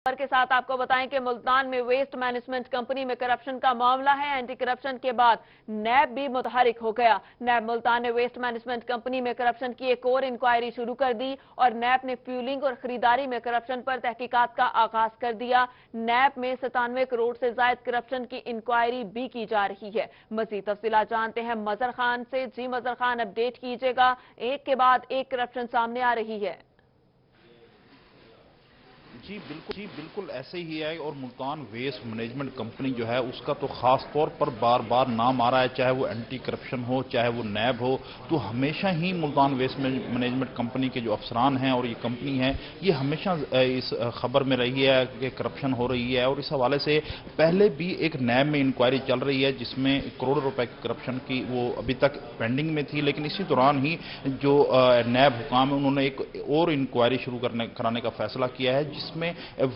खबर के साथ आपको बताएं कि मुल्तान में वेस्ट मैनेजमेंट कंपनी में करप्शन का मामला है। एंटी करप्शन के बाद नैब भी मुतहरिक हो गया। नैब मुल्तान ने वेस्ट मैनेजमेंट कंपनी में करप्शन की एक और इंक्वायरी शुरू कर दी और नैब ने फ्यूलिंग और खरीदारी में करप्शन पर तहकीकात का आगाज कर दिया। नैब में 97 करोड़ से जायद करप्शन की इंक्वायरी भी की जा रही है। मजीद तफसीलात जानते हैं मजहर खान से। जी मजहर खान, अपडेट कीजिएगा। एक के बाद एक करप्शन सामने आ रही है। जी बिल्कुल ऐसे ही है। और मुल्तान वेस्ट मैनेजमेंट कंपनी जो है उसका तो खास तौर पर बार बार नाम आ रहा है, चाहे वो एंटी करप्शन हो चाहे वो नैब हो। तो हमेशा ही मुल्तान वेस्ट मैनेजमेंट कंपनी के जो अफसरान हैं और ये कंपनी है, ये हमेशा इस खबर में रही है कि करप्शन हो रही है। और इस हवाले से पहले भी एक नैब में इंक्वायरी चल रही है जिसमें करोड़ रुपए की करप्शन की वो अभी तक पेंडिंग में थी। लेकिन इसी दौरान ही जो नैब हुकाम है उन्होंने एक और इंक्वायरी शुरू कराने का फैसला किया है, जिसमें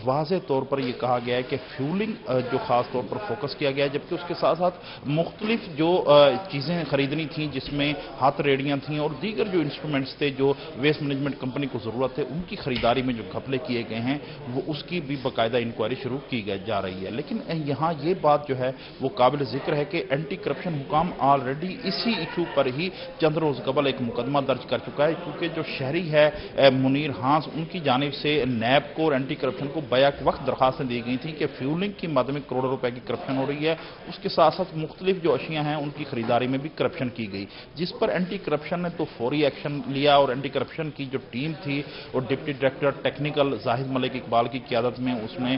वाज़े तौर पर यह कहा गया है कि फ्यूलिंग जो खास तौर पर फोकस किया गया है, जबकि उसके साथ साथ मुख्तलिफ जो चीज़ें खरीदनी थी जिसमें हाथ रेडियां थी और दीगर जो इंस्ट्रूमेंट्स थे जो वेस्ट मैनेजमेंट कंपनी को ज़रूरत है उनकी खरीदारी में जो घपले किए गए हैं वो उसकी भी बाकायदा इंक्वायरी शुरू की जा रही है। लेकिन यहाँ ये बात जो है वो काबिल जिक्र है कि एंटी करप्शन हुकाम ऑलरेडी इसी इशू पर ही चंद रोज़ कबल एक मुकदमा दर्ज कर चुका है, क्योंकि जो शहरी है मुनीर हांस, उनकी जानिब से नैब को और एंटी करप्शन को बैक वक्त दरखास्तें दी गई थी कि फ्यूलिंग की मद में करोड़ों रुपए की करप्शन हो रही है। उसके साथ साथ मुख्तलिफ जो अशियाँ हैं उनकी खरीदारी में भी करप्शन की गई, जिस पर एंटी करप्शन ने तो फौरी एक्शन लिया। और एंटी करप्शन की जो टीम थी और deputy director technical Zahid Malik Iqbal की क़यादत में उसने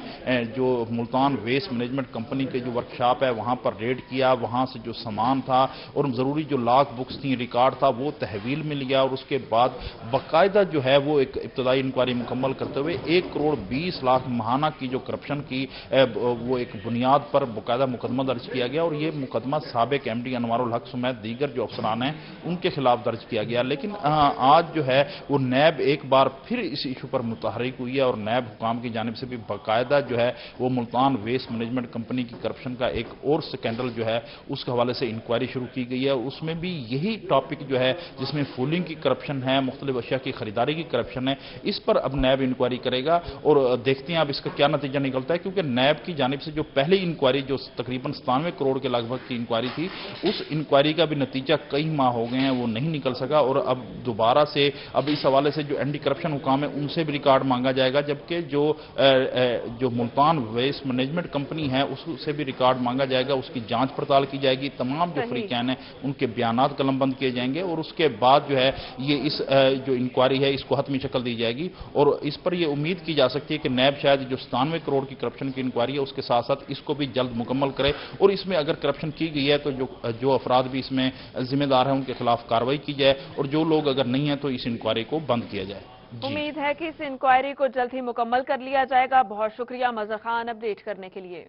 जो मुल्तान वेस्ट मैनेजमेंट कंपनी के जो वर्कशॉप है वहाँ पर रेड किया। वहाँ से जो सामान था और ज़रूरी जो लॉग बुक्स थी, रिकॉर्ड था, वो तहवील में लिया। और उसके बाद बाकायदा जो है वो एक इब्तदाई इंक्वायरी मुकम्मल करते हुए 1 करोड़ 20 लाख महाना की जो करप्शन की वो एक बुनियाद पर बाकायदा मुकदमा दर्ज किया गया। और ये मुकदमा साबिक एमडी अनवारुल हक समेत दीगर जो अफसरान हैं उनके खिलाफ दर्ज किया गया। लेकिन आज जो है वो नैब एक बार फिर इस इशू पर मुतहरिक हुई है और नैब हुकाम की जानिब से भी बाकायदा जो है वो मुल्तान वेस्ट मैनेजमेंट कंपनी की करप्शन का एक और स्कैंडल जो है उसके हवाले से इंक्वायरी शुरू की गई है। उसमें भी यही टॉपिक जो है जिसमें फूलिंग की करप्शन है, मुख्तलिफ अशिया की खरीदारी की करप्शन है, इस पर अब नैब इंक्वायरी करेगा और देखते हैं अब इसका क्या नतीजा निकलता है। क्योंकि नैब की जानिब से जो पहली इंक्वायरी जो तकरीबन 97 करोड़ के लगभग की इंक्वायरी थी, उस इंक्वायरी का भी नतीजा कई माह हो गए हैं वो नहीं निकल सका। और अब दोबारा से अब इस हवाले से जो एंटी करप्शन हुकाम है उनसे भी रिकॉर्ड मांगा जाएगा, जबकि जो मुल्तान वेस्ट मैनेजमेंट कंपनी है उससे भी रिकॉर्ड मांगा जाएगा, उसकी जांच पड़ताल की जाएगी, तमाम जो फरीकैन है उनके बयानात कलमबंद किए जाएंगे और उसके बाद जो है ये इस जो इंक्वायरी है इसको हतमी शक्ल दी जाएगी। और इस पर यह उम्मीद की जा सकती है कि नैब शायद जो 97 करोड़ की करप्शन की इंक्वायरी है उसके साथ साथ इसको भी जल्द मुकम्मल करे और इसमें अगर करप्शन की गई है तो जो अफराद भी इसमें जिम्मेदार हैं उनके खिलाफ कार्रवाई की जाए और जो लोग अगर नहीं है तो इस इंक्वायरी को बंद किया जाए। उम्मीद है कि इस इंक्वायरी को जल्द ही मुकम्मल कर लिया जाएगा। बहुत शुक्रिया मजहर खान अपडेट करने के लिए।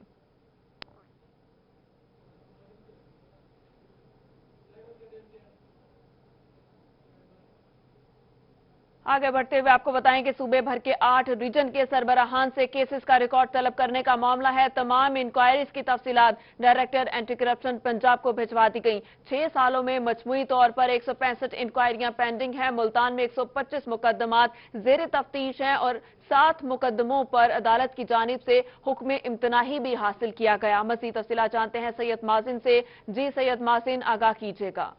आगे बढ़ते हुए आपको बताएं कि सूबे भर के 8 रीजन के सरबराहान से केसेस का रिकॉर्ड तलब करने का मामला है। तमाम इंक्वायरीज की तफसीलात डायरेक्टर एंटी करप्शन पंजाब को भिजवा दी गई। 6 सालों में मजमूई तौर पर 165 इंक्वायरियां पेंडिंग हैं। मुल्तान में 125 मुकदमात जेर तफ्तीश हैं और 7 मुकदमों पर अदालत की जानिब से हुक्म इम्तनाही भी हासिल किया गया। मज़ीद तफसीलात जानते हैं सैयद माजिन से। जी सैयद माजिन, आगाह कीजिएगा।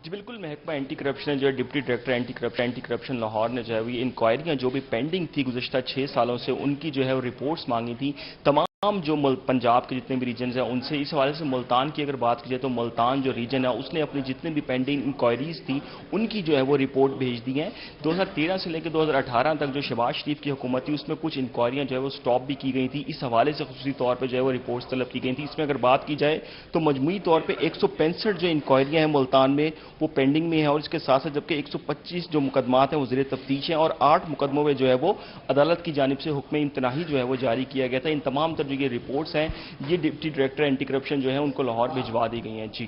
जी बिल्कुल, महकमा एंटी करप्शन जो है deputy director anti corruption Lahore ने जो है ये इंक्वायरियां जो भी पेंडिंग थी गुज़श्ता 6 सालों से उनकी जो है वो रिपोर्ट्स मांगी थी। तमाम जो पंजाब के जितने भी रीजन हैं उनसे इस हवाले से मुल्तान की अगर बात की जाए तो मुल्तान जो रीजन है उसने अपनी जितने भी पेंडिंग इंक्वायरीज थी उनकी जो है वो रिपोर्ट भेज दी है। 2013 से लेकर 2018 तक जो शहबाज शरीफ की हुकूमत थी उसमें कुछ इंक्वायरियां जो है वो स्टॉप भी की गई थी। इस हवाले से खुसूसी तौर पर जो है वो रिपोर्ट्स तलब की गई थी। इसमें अगर बात की जाए तो मजमूई तौर पर 165 जो इंक्वायरियां हैं मुल्तान में वो पेंडिंग में है और इसके साथ साथ जबकि 125 जो मुकदमात हैं वो ज़ेर तफ्तीश हैं और 8 मुकदमों में जो है वो अदालत की जानिब से हुक्म इम्तनाही जो है वो जारी किया गया था। इन तमाम तर जो ये रिपोर्ट्स हैं ये डिप्टी डायरेक्टर एंटी करप्शन जो है उनको लाहौर भिजवा दी गई हैं। जी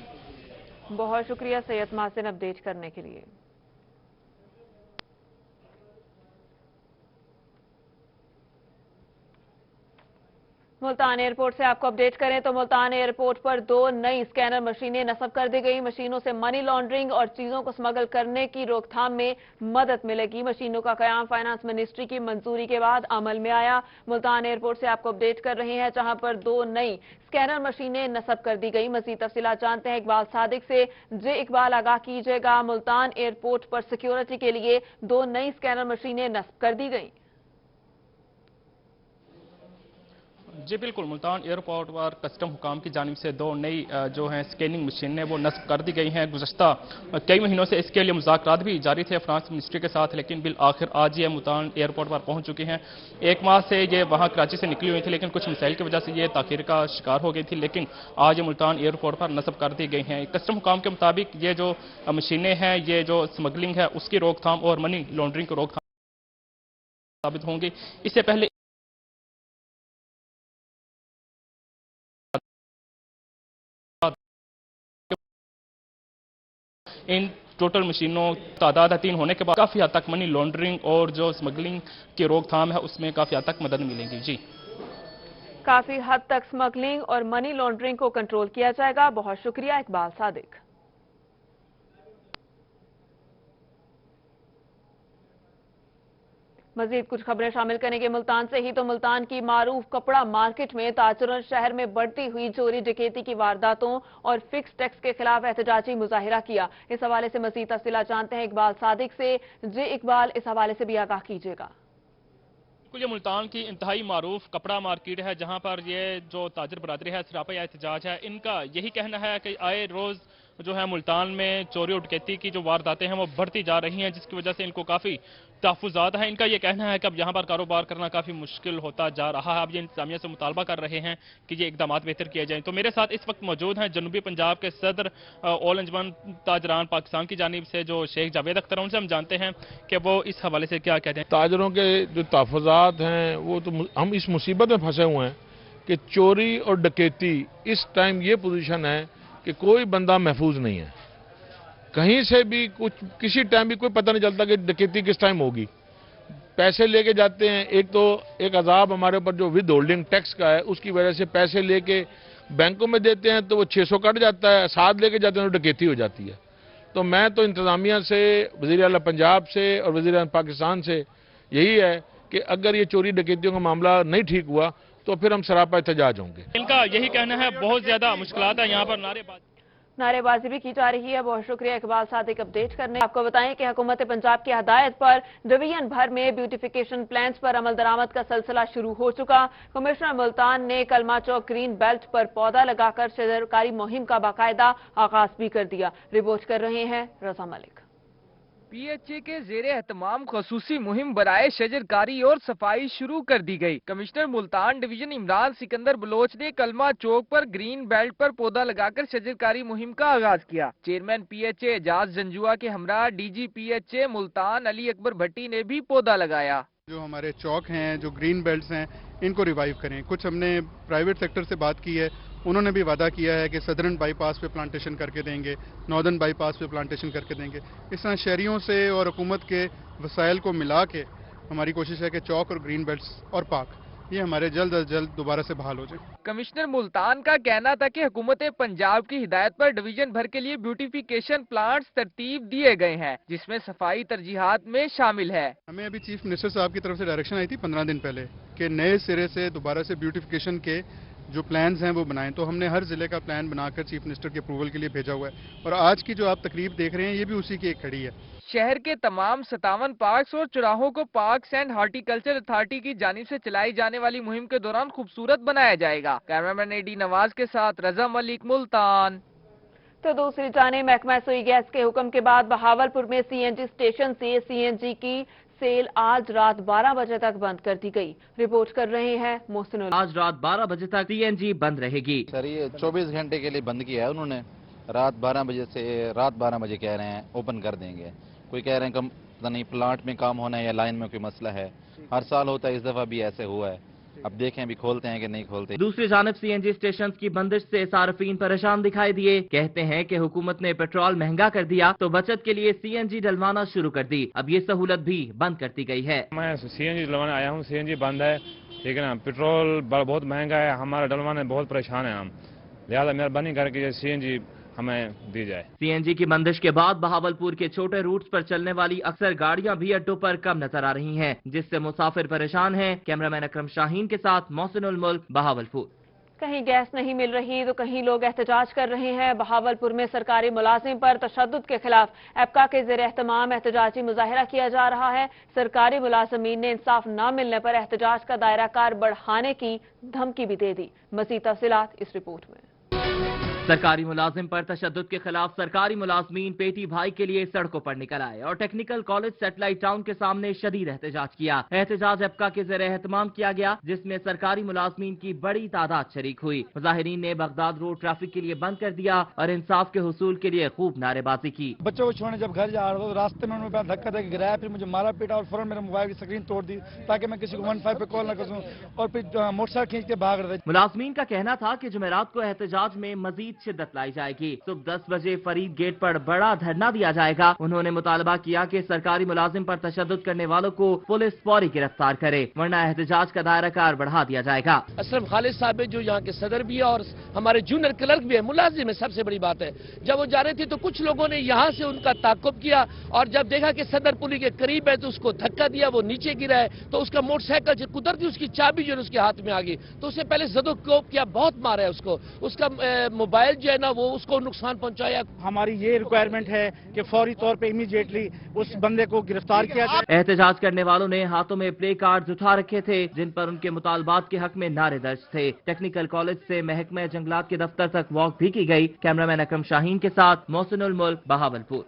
बहुत शुक्रिया सैयद मासिन अपडेट करने के लिए। मुल्तान एयरपोर्ट से आपको अपडेट करें तो मुल्तान एयरपोर्ट पर 2 नई स्कैनर मशीनें नस्ब कर दी गई। मशीनों से मनी लॉन्ड्रिंग और चीजों को स्मगल करने की रोकथाम में मदद मिलेगी। मशीनों का कयाम फाइनेंस मिनिस्ट्री की मंजूरी के बाद अमल में आया। मुल्तान एयरपोर्ट से आपको अपडेट कर रहे हैं, जहां पर 2 नई स्कैनर मशीनें नस्ब कर दी गई। मजीद तफसीलात जानते हैं इकबाल सादिक से। जे इकबाल, आगाह कीजिएगा, मुल्तान एयरपोर्ट पर सिक्योरिटी के लिए 2 नई स्कैनर मशीनें नस्ब कर दी गई। जी बिल्कुल, मुल्तान एयरपोर्ट पर कस्टम हुकाम की जानिब से 2 नई जो हैं स्कैनिंग मशीनें वो नस्ब कर दी गई हैं। गुज़श्ता कई महीनों से इसके लिए मुज़ाकरात भी जारी थे फ्रांस मिनिस्ट्री के साथ, लेकिन बिल आखिर आज ये मुल्तान एयरपोर्ट पर पहुंच चुकी हैं। 1 माह से ये वहां कराची से निकली हुई थी, लेकिन कुछ मसाइल की वजह से ये ताखीर का शिकार हो गई थी, लेकिन आज ये मुल्तान एयरपोर्ट पर नस्ब कर दी गई हैं। कस्टम हुकाम के मुताबिक ये जो मशीनें हैं, ये जो स्मगलिंग है उसकी रोकथाम और मनी लॉन्ड्रिंग की रोकथाम साबित होंगी। इससे पहले इन टोटल मशीनों तादाद 3 होने के बाद काफ़ी हद तक मनी लॉन्ड्रिंग और जो स्मगलिंग की रोकथाम है उसमें काफ़ी हद तक मदद मिलेगी। जी, काफी हद तक स्मगलिंग और मनी लॉन्ड्रिंग को कंट्रोल किया जाएगा। बहुत शुक्रिया इकबाल सादिक। मजीद कुछ खबरें शामिल करेंगे मुल्तान से ही तो मुल्तान की मारूफ कपड़ा मार्केट में ताजुरन शहर में बढ़ती हुई चोरी डकैती की वारदातों और फिक्स टैक्स के खिलाफ एहतजाजी मुजाहिरा किया। इस हवाले से मजीद तफसीलात जानते हैं इकबाल सादिक से। जे इकबाल, इस हवाले से भी आगाह कीजिएगा। ये मुल्तान की इंतहाई मारूफ कपड़ा मार्केट है, जहां पर ये जो ताजर बरादरी है, सरापा एहतजाज है। इनका यही कहना है कि आए रोज जो है मुल्तान में चोरी और डकैती की जो वारदातें हैं वो बढ़ती जा रही हैं, जिसकी वजह से इनको काफ़ी तहफ़्फ़ुज़ात हैं। इनका ये कहना है कि अब यहाँ पर कारोबार करना काफ़ी मुश्किल होता जा रहा है। अब ये इंतजामिया से मुतालबा कर रहे हैं कि ये इकदाम बेहतर किए जाएँ। तो मेरे साथ इस वक्त मौजूद हैं जनूबी पंजाब के सदर ऑल अंजमन ताजरान पाकिस्तान की जानिब से जो शेख जावेद अख्तर, उनसे हम जानते हैं कि वो इस हवाले से क्या कहते हैं। ताजरों के जो तहफ़्फ़ुज़ात हैं वो तो हम इस मुसीबत में फंसे हुए हैं कि चोरी और डकैती इस टाइम ये पोजीशन है कि कोई बंदा महफूज नहीं है। कहीं से भी कुछ किसी टाइम भी कोई पता नहीं चलता कि डकैती किस टाइम होगी। पैसे लेके जाते हैं, एक अजाब हमारे ऊपर जो विद होल्डिंग टैक्स का है उसकी वजह से पैसे लेके बैंकों में देते हैं तो वो 600 कट जाता है, साथ लेके जाते हैं तो डकैती हो जाती है। तो मैं तो इंतजामिया से, वज़ीर आला पंजाब से और वज़ीर आला पाकिस्तान से यही है कि अगर ये चोरी डकैतियों का मामला नहीं ठीक हुआ तो फिर हम सरापा एहतजाज होंगे। इनका यही कहना है बहुत ज्यादा मुश्किलात है, यहाँ पर नारेबाजी भी की जा रही है। बहुत शुक्रिया इकबाल सादिक अपडेट करने। आपको बताएं कि हुकूमत पंजाब की हदायत पर डिवीजन भर में ब्यूटिफिकेशन प्लान्स पर अमल दरामद का सिलसिला शुरू हो चुका। कमिश्नर मुल्तान ने कलमा चौक ग्रीन बेल्ट पर पौधा लगाकर शजरकारी मुहिम का बाकायदा आगाज भी कर दिया। रिपोर्ट कर रहे हैं रजा मलिक। PHA के ज़ेरे एहतमाम खसूसी मुहिम बराए शजरकारी और सफाई शुरू कर दी गई। कमिश्नर मुल्तान डिवीजन इमरान सिकंदर बलोच ने कलमा चौक पर ग्रीन बेल्ट पर पौधा लगाकर शजरकारी मुहिम का आगाज किया। चेयरमैन PHA एजाज जंजुआ के हमरा DG PHA मुल्तान अली अकबर भट्टी ने भी पौधा लगाया। जो हमारे चौक हैं, जो ग्रीन बेल्ट्स हैं, इनको रिवाइव करें। कुछ हमने प्राइवेट सेक्टर से बात की है, उन्होंने भी वादा किया है कि सदर्न बाईपास पे प्लांटेशन करके देंगे, नॉर्दर्न बाईपास पे प्लांटेशन करके देंगे। इस तरह शहरियों से और हुकूमत के वसाइल को मिला के हमारी कोशिश है कि चौक और ग्रीन बेल्ट्स और पार्क ये हमारे जल्द अज जल्द दोबारा से बहाल हो जाए। कमिश्नर मुल्तान का कहना था कि हुकूमत पंजाब की हिदायत पर डिवीजन भर के लिए ब्यूटिफिकेशन प्लांट्स तरतीब दिए गए हैं, जिसमें सफाई तरजीहात में शामिल है। हमें अभी चीफ मिनिस्टर साहब की तरफ से डायरेक्शन आई थी 15 दिन पहले कि नए सिरे से दोबारा से ब्यूटिफिकेशन के जो प्लान्स हैं वो बनाएं। तो हमने हर जिले का प्लान बनाकर चीफ मिनिस्टर के अप्रूवल के लिए भेजा हुआ है और आज की जो आप तकरीब देख रहे हैं ये भी उसी की एक कड़ी है। शहर के तमाम 57 पार्क्स और चौराहों को पार्क्स एंड हॉर्टिकल्चर अथॉरिटी की जानिब से चलाई जाने वाली मुहिम के दौरान खूबसूरत बनाया जाएगा। कैमरामैन AD नवाज के साथ रजा मलिक, मुल्तान। तो दूसरी जानिब महकमा सुई गैस के हुक्म के बाद बहावलपुर में CNG स्टेशन से CNG की सेल आज रात 12 बजे तक बंद कर दी गई। रिपोर्ट कर रहे हैं मोहसिन। आज रात 12 बजे तक CNG बंद रहेगी। सर ये 24 घंटे के लिए बंद किया है उन्होंने। रात 12 बजे से रात 12 बजे कह रहे हैं ओपन कर देंगे। कोई कह रहे हैं पता नहीं प्लांट में काम होना है या लाइन में कोई मसला है। हर साल होता है, इस दफा भी ऐसे हुआ है। अब देखें अभी खोलते हैं कि नहीं खोलते। दूसरी जानिब CNG स्टेशन की बंदिश से सार्फिन परेशान दिखाई दिए। कहते हैं कि हुकूमत ने पेट्रोल महंगा कर दिया तो बचत के लिए CNG डलवाना शुरू कर दी। अब ये सहूलत भी बंद कर दी गई है। मैं CNG डलवाने आया हूँ, CNG बंद है। ठीक है ना। पेट्रोल बहुत महंगा है, हमारा डलवाने बहुत परेशान है हम, लिहाजा मेहरबानी करके CNG हमें दी जाए। CNG की बंदिश के बाद बहावलपुर के छोटे रूट्स पर चलने वाली अक्सर गाड़ियां भी अड्डों पर कम नजर आ रही हैं, जिससे मुसाफिर परेशान हैं। कैमरामैन अकरम शाहीन के साथ मोहसिन उल मुल्क, बहावलपुर। कहीं गैस नहीं मिल रही तो कहीं लोग एहतजाज कर रहे हैं। बहावलपुर में सरकारी मुलाजिम पर तशद्दुद के खिलाफ एप्का के ज़ेरे एहतमाम एहतजाजी मुजाहिरा किया जा रहा है। सरकारी मुलाजमीन ने इंसाफ न मिलने पर एहतजाज का दायरा कार बढ़ाने की धमकी भी दे दी। मज़ीद तफसीलात इस रिपोर्ट में। सरकारी मुलाजिम पर तशद्दुद के खिलाफ सरकारी मुलाजमीन पेटी भाई के लिए सड़कों पर निकल आए और टेक्निकल कॉलेज सैटेलाइट टाउन के सामने शदीद एहतजाज किया। एहतजाज एप्का के ज़रिए एहतमाम किया गया, जिसमें सरकारी मुलाजमीन की बड़ी तादाद शरीक हुई। मुजाहिरीन ने बगदाद रोड ट्रैफिक के लिए बंद कर दिया और इंसाफ के हुसूल के लिए खूब नारेबाजी की। बच्चों को छोड़ने जब घर जा रहा था, रास्ते में उन्होंने धक्का दे गिराया, फिर मुझे मारा पीटा और फौरन मेरे मोबाइल की स्क्रीन तोड़ दी ताकि मैं किसी को 15 पे कॉल न कर सकूं और फिर मोटरसाइकिल खींच के भाग रहे थे। मुलाजमीन का कहना था कि जुमेरात को एहतजाज में मजीद शिद्दत लाई जाएगी। सुबह 10 बजे फरीद गेट पर बड़ा धरना दिया जाएगा। उन्होंने मुतालबा किया कि सरकारी मुलाजिम पर तशद्दुद करने वालों को पुलिस फौरी गिरफ्तार करे, वरना एहतजाज का दायरा कार बढ़ा दिया जाएगा। अशरफ खालिद साहब है जो यहाँ के सदर भी है और हमारे जूनियर क्लर्क भी है, मुलाजिम है। सबसे बड़ी बात है, जब वो जा रहे थे तो कुछ लोगों ने यहाँ से उनका ताक़ुब किया और जब देखा कि सदर पुली के करीब है तो उसको धक्का दिया, वो नीचे गिरा है तो उसका मोटरसाइकिल जो कुदरती उसकी चाबी जो है उसके हाथ में आ गई, तो उससे पहले जदोकोब किया, बहुत मारा है उसको, उसका मोबाइल जो है ना वो उसको नुकसान पहुंचाया। हमारी ये रिक्वायरमेंट है कि फौरी तौर पे इमीडिएटली उस बंदे को गिरफ्तार किया जाए। एहतजाज करने वालों ने हाथों में प्ले कार्ड्स उठा रखे थे जिन पर उनके मुतालबात के हक में नारे दर्ज थे। टेक्निकल कॉलेज से महकमा जंगलात के दफ्तर तक वॉक भी की गई। कैमरामैन अकरम शाहीन के साथ मोहसिन उल मुल्क, बहावलपुर।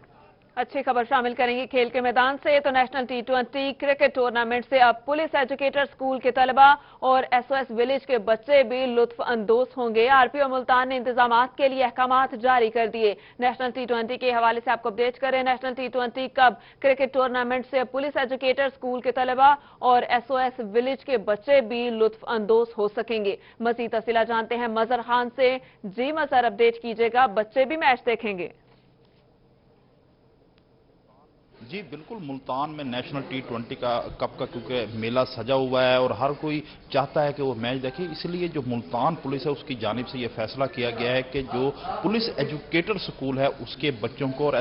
अच्छी खबर शामिल करेंगे खेल के मैदान से। तो नेशनल T20 क्रिकेट टूर्नामेंट से अब पुलिस एजुकेटर स्कूल के तलबा और SOS विलेज के बच्चे भी लुत्फ अंदोज होंगे। RPO मुल्तान ने इंतजामात के लिए अहकामात जारी कर दिए। नेशनल T20 के हवाले से आपको अपडेट करें। नेशनल T20 कब क्रिकेट टूर्नामेंट से पुलिस एजुकेटर स्कूल के तलबा और SOS विलेज के बच्चे भी लुत्फ अंदोज हो सकेंगे। मजीद तफसीला जानते हैं मजहर खान से। जी मजहर, अपडेट कीजिएगा, बच्चे भी मैच देखेंगे? जी बिल्कुल, मुल्तान में नेशनल T20 का कप का क्योंकि मेला सजा हुआ है और हर कोई चाहता है कि वो मैच देखे, इसलिए जो मुल्तान पुलिस है उसकी जानिब से ये फैसला किया गया है कि जो पुलिस एजुकेटर स्कूल है उसके बच्चों को और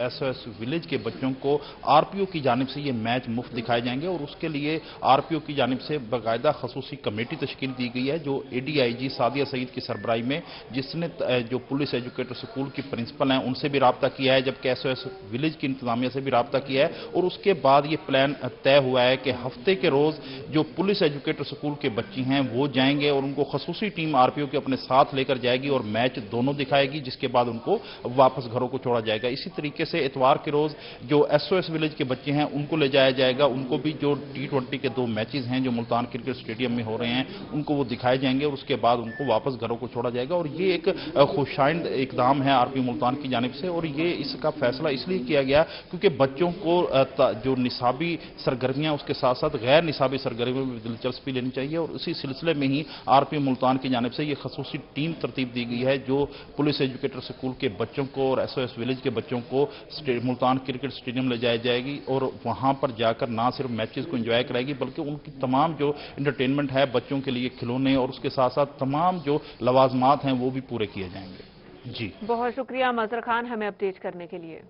SOS विलेज के बच्चों को RPO की जानिब से ये मैच मुफ्त दिखाए जाएंगे और उसके लिए RPO की जानिब से बाकायदा खसूसी कमेटी तश्कील दी गई है जो ADIG सादिया सईद की सरबराही में, जिसने जो पुलिस एजुकेटर स्कूल की प्रिंसिपल हैं उनसे भी रब्ता किया है, जबकि SOS विलेज की इंतजामिया से भी रब्ता किया है और उसके बाद ये प्लान तय हुआ है कि हफ्ते के रोज जो पुलिस एजुकेटर स्कूल के बच्चे हैं वो जाएंगे और उनको खसूसी टीम RPO के अपने साथ लेकर जाएगी और मैच दोनों दिखाएगी, जिसके बाद उनको वापस घरों को छोड़ा जाएगा। इसी तरीके से इतवार के रोज जो SOS विलेज के बच्चे हैं उनको ले जाया जाएगा, उनको भी जो T20 के 2 मैचेस हैं जो मुल्तान क्रिकेट स्टेडियम में हो रहे हैं उनको वो दिखाए जाएंगे और उसके बाद उनको वापस घरों को छोड़ा जाएगा। और ये एक खुशाइंद इकदाम है RPO मुल्तान की जानिब से और ये इसका फैसला इसलिए किया गया क्योंकि बच्चों को जो निसाबी सरगर्मियां उसके साथ साथ गैर निसाबी सरगर्मियों में दिलचस्पी लेनी चाहिए और उसी सिलसिले में ही RPO मुल्तान की जानिब से ये खसूसी टीम तरतीब दी गई है जो पुलिस एजुकेटर स्कूल के बच्चों को और SOS विलेज के बच्चों को मुल्तान क्रिकेट स्टेडियम ले जाई जाएगी और वहां पर जाकर ना सिर्फ मैचेस को एंजॉय कराएगी बल्कि उनकी तमाम जो एंटरटेनमेंट है बच्चों के लिए खिलौने और उसके साथ साथ तमाम जो लवाजमात हैं वो भी पूरे किए जाएंगे। जी बहुत शुक्रिया मजहर खान हमें अपडेट करने के लिए।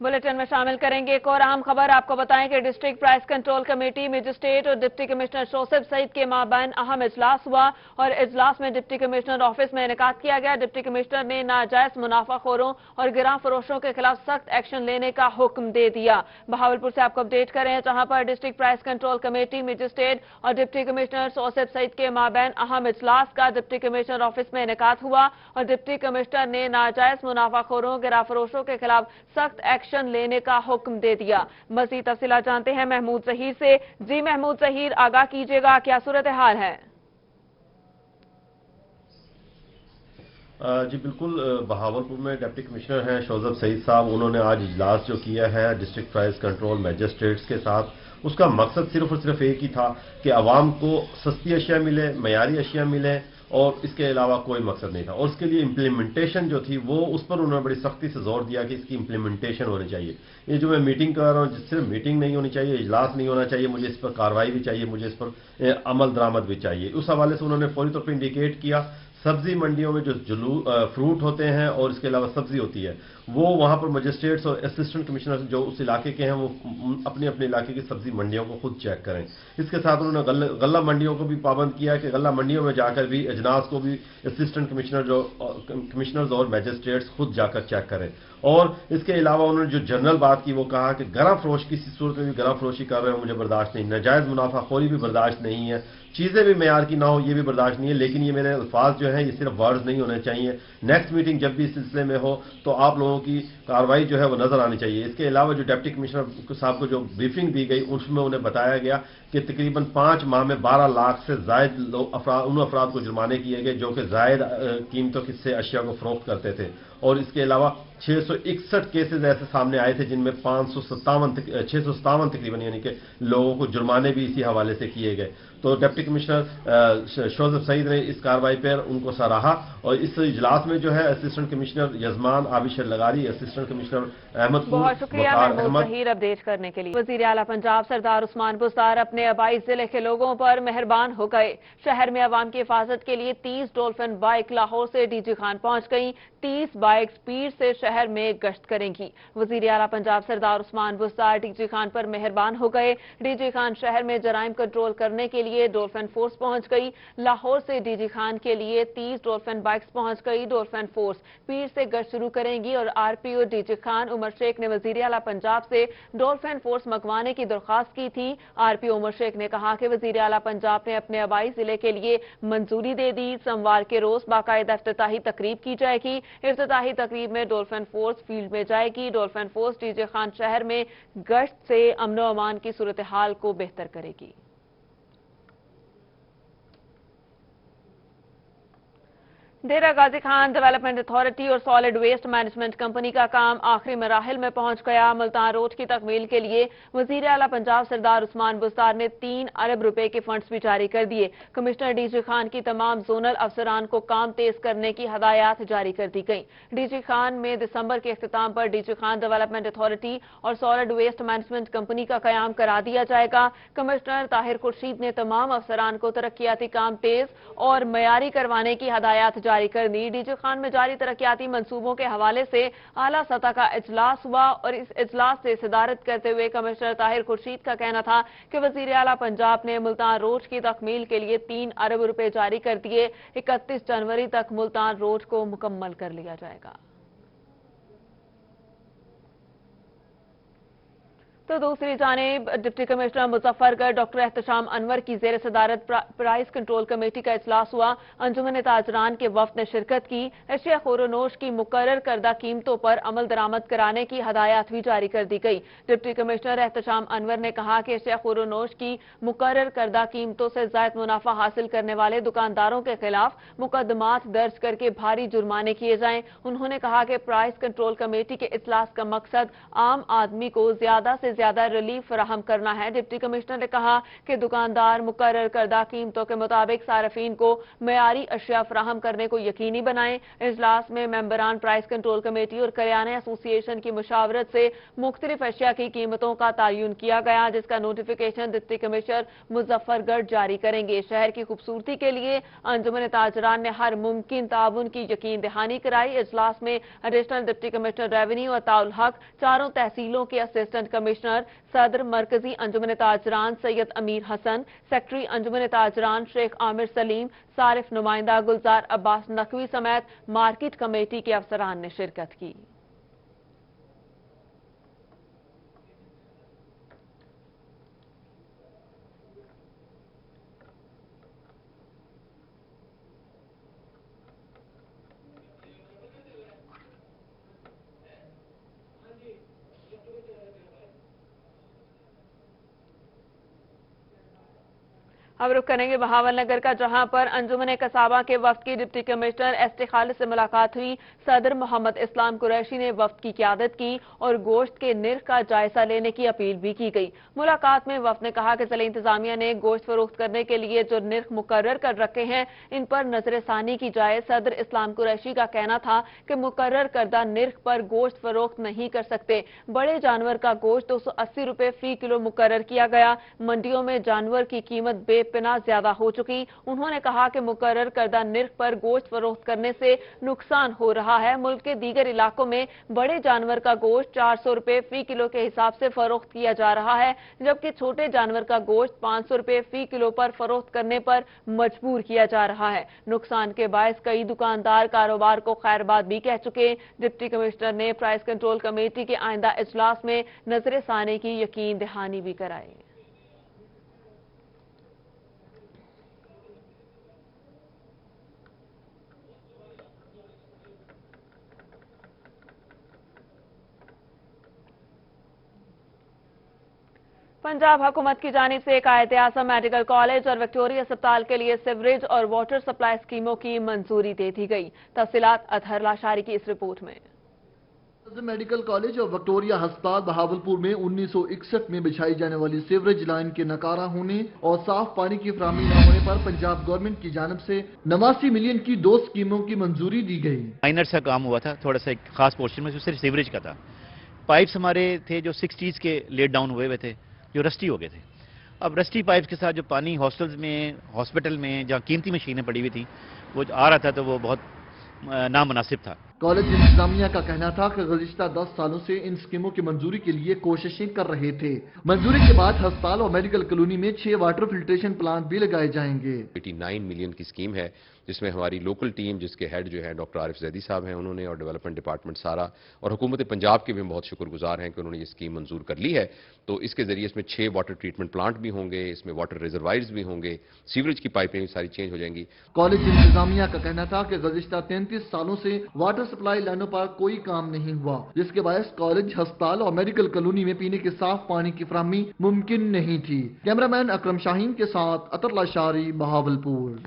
बुलेटिन में शामिल करेंगे एक और अहम खबर। आपको बताएं कि district price control committee magistrate और डिप्टी कमिश्नर शोसेफ सईद के माबैन अहम इजलास हुआ और इजलास में डिप्टी कमिश्नर ऑफिस में इनेकाद किया गया। डिप्टी कमिश्नर ने नाजायज मुनाफाखोरों और गिरां फरोशों के खिलाफ सख्त एक्शन लेने का हुक्म दे दिया। बहावलपुर से आपको अपडेट करें जहां पर district price control committee magistrate और डिप्टी कमिश्नर शोसेफ सईद के माबैन अहम इजलास का डिप्टी कमिश्नर ऑफिस में इनेकाद हुआ और डिप्टी कमिश्नर ने नाजायज मुनाफाखोरों गिरां फरोशों के खिलाफ सख्त एक्शन लेने का हुक्म दे दिया। मजीद तफसीलात जानते हैं महमूद जहीर से। जी महमूद जहीर, आगाह कीजिएगा, क्या सूरत हाल है? जी बिल्कुल, बहावलपुर में डिप्टी कमिश्नर हैं शोसेफ सईद साहब, उन्होंने आज इजलास जो किया है डिस्ट्रिक्ट प्राइस कंट्रोल मैजिस्ट्रेट्स के साथ, उसका मकसद सिर्फ और सिर्फ एक ही था कि आवाम को सस्ती अशिया मिले, मयारी अशिया मिले اور اس کے علاوہ کوئی مقصد نہیں تھا. اور اس کے لیے امپلیمنٹیشن جو تھی وہ اس پر انہوں نے بڑی سختی سے زور دیا کہ اس کی امپلیمنٹیشن ہونی چاہیے. یہ جو میں میٹنگ کر رہا ہوں جس صرف میٹنگ نہیں ہونی چاہیے, اجلاس نہیں ہونا چاہیے, مجھے اس پر کارروائی بھی چاہیے, مجھے اس پر عمل درآمد بھی چاہیے. اس حوالے سے انہوں نے فوری طور پہ انڈیکیٹ کیا سبزی منڈیوں میں جو فروٹ ہوتے ہیں اور اس کے علاوہ سبزی ہوتی ہے وہ وہاں پر مجسٹریٹس اور اسسٹنٹ کمشنر جو اس علاقے کے ہیں وہ اپنے اپنے علاقے کی سبزی منڈیوں کو خود چیک کریں. اس کے ساتھ انہوں نے غلہ منڈیوں کو بھی پابند کیا کہ غلہ منڈیوں میں جا کر بھی اجناس کو بھی اسسٹنٹ کمشنرز اور میجسٹریٹس خود جا کر چیک کریں. اور اس کے علاوہ انہوں نے جو جنرل بات کی وہ کہا کہ گرم فروش کسی صورت میں بھی گرم فروشی کر رہے ہو مجھے برداشت نہیں, ناجائز منافع خوری بھی برداشت نہیں ہے, چیزیں بھی معیار کی نہ ہو یہ بھی برداشت نہیں ہے. لیکن یہ میرے الفاظ جو ہیں یہ صرف ورڈز نہیں ہونے چاہیے. نیکسٹ میٹنگ جب بھی اس سلسلے میں ہو تو آپ لوگوں کی کارروائی جو ہے وہ نظر آنی چاہیے. اس کے علاوہ جو ڈپٹی کمشنر صاحب کو جو بریفنگ دی گئی اس میں انہیں بتایا گیا کہ تقریباً 5 ماہ میں 12 لاکھ سے زائد ان افراد کو جرمانے کیے گئے جو کہ زائد قیمتوں سے اشیاء کو فروخت کرتے تھے. اور اس کے علاوہ 661 کیسز ایسے سامنے آئے تھے جن میں 657 تقریباً یعنی کہ لوگوں کو جرمانے بھی اسی حوالے سے کیے گئے. تو ڈپٹی کمشنر شوزب سعید نے اس کارروائی پر ان کو سراہا. اور اس اجلاس میں جو ہے اسسٹنٹ کمشنر یزمان آبشر لغاری, اسسٹنٹ کمشنر احمد پور, بہت شکریہ محمود ظہیر اپڈیٹ کرنے کے لیے. وزیر اعلیٰ پنجاب سردار عثمان بزدار اپنے آبائی ضلع کے لوگوں پر مہربان ہو گئے. شہر میں عوام کی حفاظت کے لیے 30 ڈولفن بائک لاہور سے ڈی جی خان پہنچ گئیں. 30 بائکس پیر سے شہر میں گشت کریں گی. وزیر اعلیٰ پنجاب سردار عثمان بزدار ڈی جی خان پر مہربان ہو گئے. ڈی جی خان شہر میں جرائم کنٹرول کرنے کے لیے ڈولفن فورس پہنچ گئی. لاہور سے ڈی جی خان کے لیے 30 ڈولفن بائکس پہنچ گئی. ڈولفن فورس پیر سے گشت شروع کریں گی اور R P O D G Khan Umar Sheikh نے وزیر اعلیٰ پنجاب سے ڈولفن فورس منگوانے کی درخواست کی تھی. آر پی او عمر شیخ نے کہا کہ وزیر اعلیٰ پنجاب نے اپنے آبائی ضلع کے لیے منظوری دے دی. سوموار کے روز باقاعدہ افتتاحی تقریب کی جائے گی. افتتاحی تقریب میں ڈولفن فورس فیلڈ میں جائے گی. Dolphin force D J Khan شہر میں گشت سے امن و امان کی صورتحال کو بہتر کرے گی. ڈیرہ غازی خان ڈیولپمنٹ اتھارٹی اور سالڈ ویسٹ مینجمنٹ کمپنی کا کام آخری مراحل میں پہنچ گیا. ملتان روڈ کی تکمیل کے لیے وزیر اعلیٰ پنجاب سردار عثمان بزدار نے 3 ارب روپے کے فنڈز بھی جاری کر دیے. کمشنر ڈی جی خان کی تمام زونل افسران کو کام تیز کرنے کی ہدایات جاری کر دی گئیں. ڈی جی خان میں دسمبر کے اختتام پر D G Khan development authority اور سالڈ ویسٹ مینجمنٹ کمپنی کا قیام کرا دیا جائے گا. کمشنر طاہر خورشید نے تمام افسران کو ترقیاتی کام تیز اور معیاری کروانے کی ہدایات جاری کر دی. ڈی جی خان میں جاری ترقیاتی منصوبوں کے حوالے سے اعلیٰ سطح کا اجلاس ہوا اور اس اجلاس سے صدارت کرتے ہوئے کمشنر طاہر خورشید کا کہنا تھا کہ وزیر اعلیٰ پنجاب نے ملتان روڈ کی تکمیل کے لیے 3 ارب روپے جاری کر دیے. 31 جنوری تک ملتان روڈ کو مکمل کر لیا جائے گا. تو دوسری جانب ڈپٹی کمشنر مظفر گڑھ ڈاکٹر احتشام انور کی زیر صدارت پرائز کنٹرول کمیٹی کا اجلاس ہوا. انجمن تاجران کے وفد نے شرکت کی. اشیاء خور و نوش کی مقرر کردہ قیمتوں پر عمل درآمد کرانے کی ہدایات بھی جاری کر دی گئی. ڈپٹی کمشنر احتشام انور نے کہا کہ اشیاء خور و نوش کی مقرر کردہ قیمتوں سے زائد منافع حاصل کرنے والے دکانداروں کے خلاف مقدمات درج کر کے بھاری جرمانے کیے جائیں. انہوں نے کہا کہ پرائز کنٹرول کمیٹی کے اجلاس کا مقصد عام آدمی کو زیادہ سے زیادہ ریلیف فراہم کرنا ہے. ڈپٹی کمشنر نے کہا کہ دکاندار مقرر کردہ قیمتوں کے مطابق صارفین کو معیاری اشیاء فراہم کرنے کو یقینی بنائیں. اجلاس میں ممبران پرائز کنٹرول کمیٹی اور کریانہ ایسوسی ایشن کی مشاورت سے مختلف اشیاء کی قیمتوں کا تعین کیا گیا جس کا نوٹیفیکیشن ڈپٹی کمشنر مظفر گڑھ جاری کریں گے. شہر کی خوبصورتی کے لیے انجمن تاجران نے ہر ممکن تعاون کی یقین دہانی کرائی. اجلاس میں ایڈیشنل ڈپٹی کمشنر ریونیو عطاء الحق, چاروں تحصیلوں کے اسسٹنٹ کمشنر, صدر مرکزی انجمن تاجران سید امیر حسن, سیکٹری انجمن تاجران شیخ عامر سلیم, صارف نمائندہ گلزار عباس نقوی سمیت مارکیٹ کمیٹی کے افسران نے شرکت کی. अब रुख करेंगे बहावल नगर का, जहां पर अंजुमन कसाबा के वफ्द की डिप्टी कमिश्नर एस.टी. खालिद से मुलाकात हुई। सदर मोहम्मद इस्लाम कुरैशी ने वफ्द की क़यादत की और गोश्त के निर्ख का जायजा लेने की अपील भी की गई। मुलाकात में वफ्द ने कहा कि ज़िला इंतजामिया ने गोश्त फरोख्त करने के लिए जो निर्ख मुकर्रर कर रखे हैं, इन पर नजरसानी की जाए। सदर इस्लाम कुरैशी का कहना था कि मुकर्रर करदा निर्ख पर गोश्त फरोख्त नहीं कर सकते। बड़े जानवर का गोश्त 280 रुपए फी किलो मुकर्रर किया गया। मंडियों में जानवर की कीमत बेपनाह ज्यादा हो चुकी। उन्होंने कहा कि मुकर्रर करदा निर्ख पर गोश्त फरोख्त करने से नुकसान हो रहा है। मुल्क के दीगर इलाकों में बड़े जानवर का गोश्त 400 रुपए फी किलो के हिसाब से फरोख्त किया जा रहा है, जबकि छोटे जानवर का गोश्त 500 रुपए फी किलो पर फरोख्त करने पर मजबूर किया जा रहा है। नुकसान के बायस कई दुकानदार कारोबार को खैरबाद भी कह चुके। डिप्टी कमिश्नर ने प्राइस कंट्रोल कमेटी के आइंदा इजलास में नजरसानी की यकीन दहानी भी कराई। पंजाब हुकूमत की जानिब से कायदे आज़म मेडिकल कॉलेज और विक्टोरिया अस्पताल के लिए सीवरेज और वाटर सप्लाई स्कीमों की मंजूरी दे दी गई। तफसीलात अतहर लाशारी की इस रिपोर्ट में। मेडिकल कॉलेज और विक्टोरिया अस्पताल बहावलपुर में 1961 में बिछाई जाने वाली सीवरेज लाइन के नकारा होने और साफ पानी की फराहमी न होने पर पंजाब गवर्नमेंट की जानिब से 89 मिलियन की 2 स्कीमों की मंजूरी दी गई। माइनर सा काम हुआ था, थोड़ा सा एक खास पोर्शन में सिर्फ सीवरेज का था। पाइप्स हमारे थे जो 60s के लेट डाउन हुए थे, जो रस्टी हो गए थे। अब रस्टी पाइप्स के साथ जो पानी हॉस्टल्स में, हॉस्पिटल में जहाँ कीमती मशीनें पड़ी हुई थी, वो आ रहा था, तो वो बहुत नामुनासिब था। कॉलेज इंतजामिया का कहना था कि गुज़िश्ता 10 सालों से इन स्कीमों की मंजूरी के लिए कोशिशें कर रहे थे। मंजूरी के बाद अस्पताल और मेडिकल कॉलोनी में 6 वाटर फिल्ट्रेशन प्लांट भी लगाए जाएंगे। 89 मिलियन की स्कीम है, जिसमें हमारी लोकल टीम, जिसके हेड जो है डॉक्टर आरिफ जैदी साहब हैं, उन्होंने, और डेवलपमेंट डिपार्टमेंट सारा, और हुकूमत पंजाब के भी हम बहुत शुक्रगुजार हैं कि उन्होंने ये स्कीम मंजूर कर ली है। तो इसके जरिए इसमें 6 वाटर ट्रीटमेंट प्लांट भी होंगे, इसमें वाटर रिजर्वायर्स भी होंगे, सीवरेज की पाइपें भी सारी चेंज हो जाएंगी। कॉलेज इंतजामिया का कहना था कि गुज़िश्ता 33 सालों से वाटर सप्लाई लाइनों पर कोई काम नहीं हुआ, जिसके बायस कॉलेज, अस्पताल और मेडिकल कॉलोनी में पीने के साफ पानी की फराहमी मुमकिन नहीं थी। कैमरामैन अकरम शाहीन के साथ अतर लाशारी, बहावलपुर।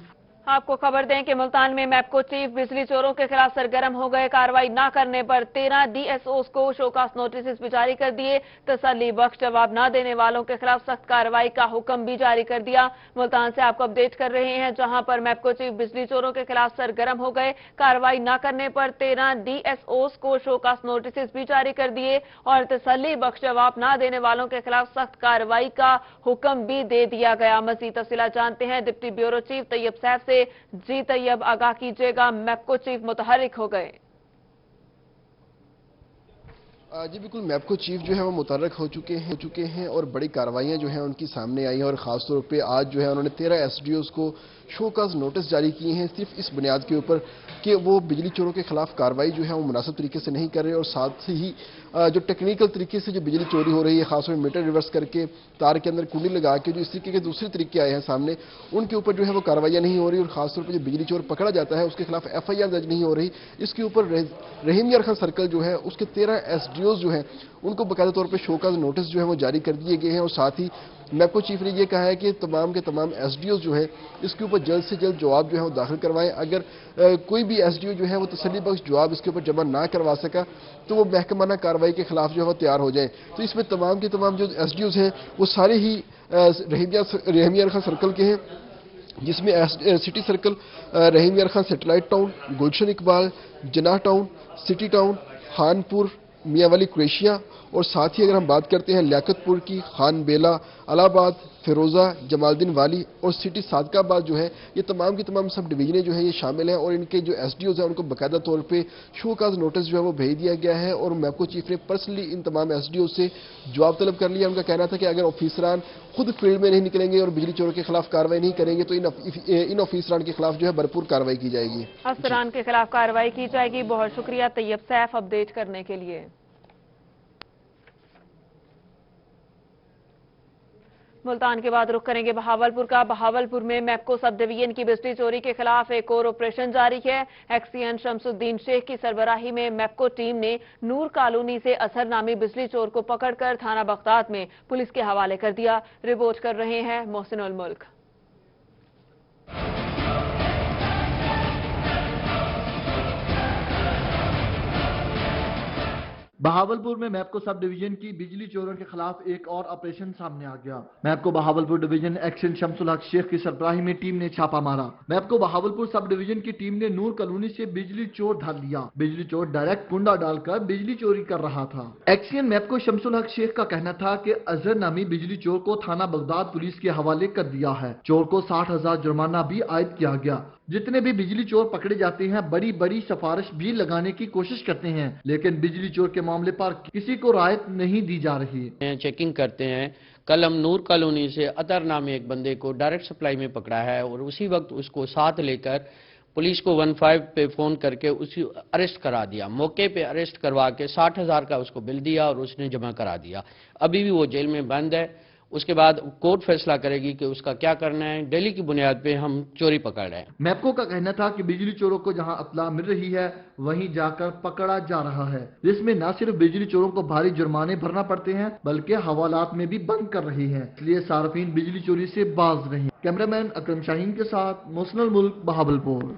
आपको खबर दें कि मुल्तान में मैपको चीफ बिजली चोरों के खिलाफ सरगर्म हो गए। कार्रवाई न करने पर 13 DSOs को शोकास नोटिस भी जारी कर दिए। तसल्ली बख्श जवाब न देने वालों के खिलाफ सख्त कार्रवाई का हुक्म भी जारी कर दिया। मुल्तान से आपको अपडेट कर रहे हैं, जहां पर मैपको चीफ बिजली चोरों के खिलाफ सरगर्म हो गए। कार्रवाई न करने पर 13 DSOs को शोकास नोटिस भी जारी कर दिए और तसल्ली बख्श जवाब न देने वालों के खिलाफ सख्त कार्रवाई का हुक्म भी दे दिया गया। मजीद तफसीलात जानते हैं deputy bureau chief Tayyab Saif से। जी तैयब, आगाह कीजिएगा, मैपको चीफ मुतहर्रिक हो गए। जी बिल्कुल, मैपको चीफ जो है वो मुतहर्रिक हो चुके हैं और बड़ी कार्रवाइयां जो हैं उनकी सामने आई हैं। और ख़ास तौर पे आज जो है उन्होंने 13 SDOs को शोकाज नोटिस जारी किए हैं, सिर्फ इस बुनियाद के ऊपर कि वो बिजली चोरों के खिलाफ कार्रवाई जो है वो मुनासिब तरीके से नहीं कर रहे और साथ ही जो टेक्निकल तरीके से जो बिजली चोरी हो रही है, खासतौर पर मीटर रिवर्स करके तार के अंदर कुंडी लगा के, जो इस तरीके के दूसरे तरीके आए हैं सामने, उनके ऊपर जो है वो कार्रवाइयाँ नहीं हो रही। और खासतौर पर जो बिजली चोर पकड़ा जाता है उसके खिलाफ FIR दर्ज नहीं हो रही। इसके ऊपर रहीम यार खान सर्कल जो है उसके 13 SDOs जो है उनको बाकायदा तौर पर शोकाज नोटिस जो है वो जारी कर दिए गए हैं। और साथ ही मैपको चीफ ने यह कहा है कि तमाम के तमाम SDOs जो है इसके ऊपर जल्द से जल्द जवाब जो है वो दाखिल करवाएं। अगर कोई भी SDO जो है वो तसल्ली बख्श जवाब इसके ऊपर जमा ना करवा सका तो वो महकमाना कार्रवाई के खिलाफ जो है वो तैयार हो जाए। तो इसमें तमाम के तमाम जो SDOs हैं वो सारे ही रहीम यार खान सर्कल के हैं, जिसमें city circle, Rahim Yar Khan satellite town, Gulshan Iqbal, Jinnah town, city town, Khanpur, Mianwali क्रेशिया, और साथ ही अगर हम बात करते हैं लियाकतपुर की, खान बेला, अलाहाबाद, फिरोज़ा, जमालुद्दीन वाली और सिटी सादकाबाद जो है, ये तमाम की तमाम सब डिवीजनें जो है ये शामिल हैं। और इनके जो SDOs हैं उनको बाकायदा तौर पे शोकाज नोटिस जो है वो भेज दिया गया है। और मैपको चीफ ने पर्सनली इन तमाम SDOs से जवाब तलब कर लिया। उनका कहना था कि अगर ऑफिसरान खुद फील्ड में नहीं निकलेंगे और बिजली चोरों के खिलाफ कार्रवाई नहीं करेंगे तो इन ऑफिसरान के खिलाफ जो है भरपूर कार्रवाई की जाएगी। अफसरान के खिलाफ कार्रवाई की जाएगी। बहुत शुक्रिया तैयब सैफ अपडेट करने के लिए। मुल्तान के बाद रुख करेंगे बहावलपुर का। बहावलपुर में मैपको सब डिवीजन की बिजली चोरी के खिलाफ एक और ऑपरेशन जारी है। एक्सीएन शमसुद्दीन शेख की सरबराही में मैपको टीम ने नूर कॉलोनी से असर नामी बिजली चोर को पकड़कर थाना बगदाद में पुलिस के हवाले कर दिया। रिपोर्ट कर रहे हैं मोहसिन उल मुल्क। बहावलपुर में मैपको सब डिवीजन की बिजली चोरों के खिलाफ एक और ऑपरेशन सामने आ गया। मैपको बहावलपुर डिवीजन एक्शन शमसुल हक शेख की सरबराही में टीम ने छापा मारा। मैपको बहावलपुर सब डिवीजन की टीम ने नूर कॉलोनी से बिजली चोर ढाल लिया। बिजली चोर डायरेक्ट कुंडा डालकर बिजली चोरी कर रहा था। एक्शन मैपको शमसुल हक शेख का कहना था कि अजहर नामी बिजली चोर को थाना बगदाद पुलिस के हवाले कर दिया है। चोर को 60,000 जुर्माना भी आयद किया गया। जितने भी बिजली चोर पकड़े जाते हैं बड़ी बड़ी सिफारिश भी लगाने की कोशिश करते हैं, लेकिन बिजली चोर के मामले पर किसी को राहत नहीं दी जा रही। चेकिंग करते हैं। कल हम नूर कॉलोनी से अतर नामे एक बंदे को डायरेक्ट सप्लाई में पकड़ा है और उसी वक्त उसको साथ लेकर पुलिस को 15 पे फोन करके उसी अरेस्ट करा दिया। मौके पे अरेस्ट करवा के 60,000 का उसको बिल दिया और उसने जमा करा दिया। अभी भी वो जेल में बंद है। उसके बाद कोर्ट फैसला करेगी कि उसका क्या करना है। डेली की बुनियाद पे हम चोरी पकड़ रहे हैं। मैपको का कहना था कि बिजली चोरों को जहां अतला मिल रही है वहीं जाकर पकड़ा जा रहा है, जिसमें न सिर्फ बिजली चोरों को भारी जुर्माने भरना पड़ते हैं बल्कि हवालात में भी बंद कर रही है। इसलिए सार्फिन बिजली चोरी से बाज रहे। कैमरामैन अकरम शाहीन के साथ मोसनल मुल्क बहावलपुर।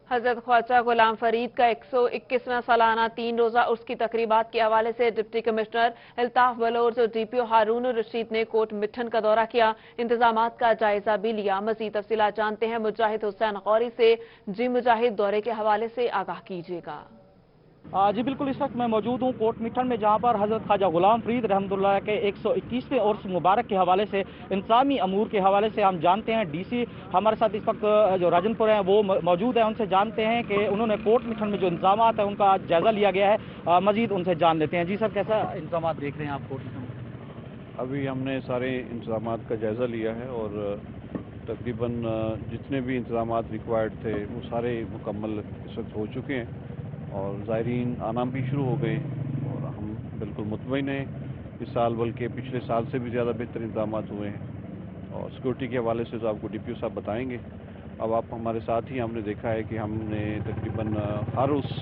हजरत ख्वाजा गुलाम फरीद का 121वां सालाना 3 रोजा उर्स की तकरीबात के हवाले से डिप्टी कमिश्नर अल्ताफ बलोच और डीपीओ हारून रशीद ने कोट मिठन का दौरा किया। इंतजामात का जायजा भी लिया। मजीद तफसीलात जानते हैं मुजाहिद हुसैन गौरी से। जी मुजाहिद, दौरे के हवाले से आगाह कीजिएगा। जी बिल्कुल, इस वक्त मैं मौजूद हूँ कोट मिठन में, जहाँ पर हजरत ख्वाजा गुलाम फरीद रहमतुल्लाह के 121वें उर्स मुबारक के हवाले से, इंतजामी अमूर के हवाले से हम जानते हैं। डीसी हमारे साथ इस वक्त जो राजनपुर हैं वो मौजूद है। उनसे जानते हैं कि उन्होंने कोट मिठन में जो इंतजाम है उनका जायजा लिया गया है। मजीद उनसे जान लेते हैं। जी सर, कैसा इंतजाम देख रहे हैं आप कोट मिठन में? अभी हमने सारे इंतजाम का जायजा लिया है और तकरीबन जितने भी इंतजाम रिक्वायर्ड थे वो सारे मुकम्मल इस वक्त हो चुके हैं और ज़ायरीन आना भी शुरू हो गए और हम बिल्कुल मुतमईन हैं। इस साल बल्कि पिछले साल से भी ज़्यादा बेहतर इंतजाम हुए हैं और सिक्योरिटी के हवाले से तो आपको डीपीओ साहब बताएंगे। अब आप हमारे साथ ही हमने देखा है कि हमने तकरीबन हर उस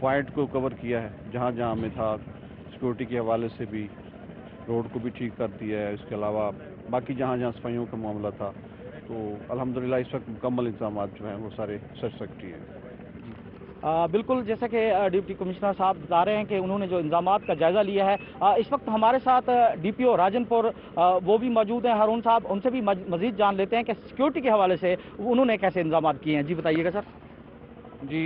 पॉइंट को कवर किया है जहाँ जहाँ हमें था। सिक्योरिटी के हवाले से भी रोड को भी ठीक कर दिया है। इसके अलावा बाकी जहाँ जहाँ सफाइयों का मामला था तो अल्हम्दुलिल्लाह इस वक्त मुकम्मल इंतजाम जो हैं वो सारे सेटिस्फैक्टरी हैं। बिल्कुल, जैसा कि डिप्टी कमिश्नर साहब बता रहे हैं कि उन्होंने जो इंतजामात का जायजा लिया है। इस वक्त हमारे साथ डीपीओ राजनपुर वो भी मौजूद हैं, हारून साहब। उनसे भी मजीद जान लेते हैं कि सिक्योरिटी के हवाले से उन्होंने कैसे इंतजामात किए हैं। जी बताइएगा सर। जी,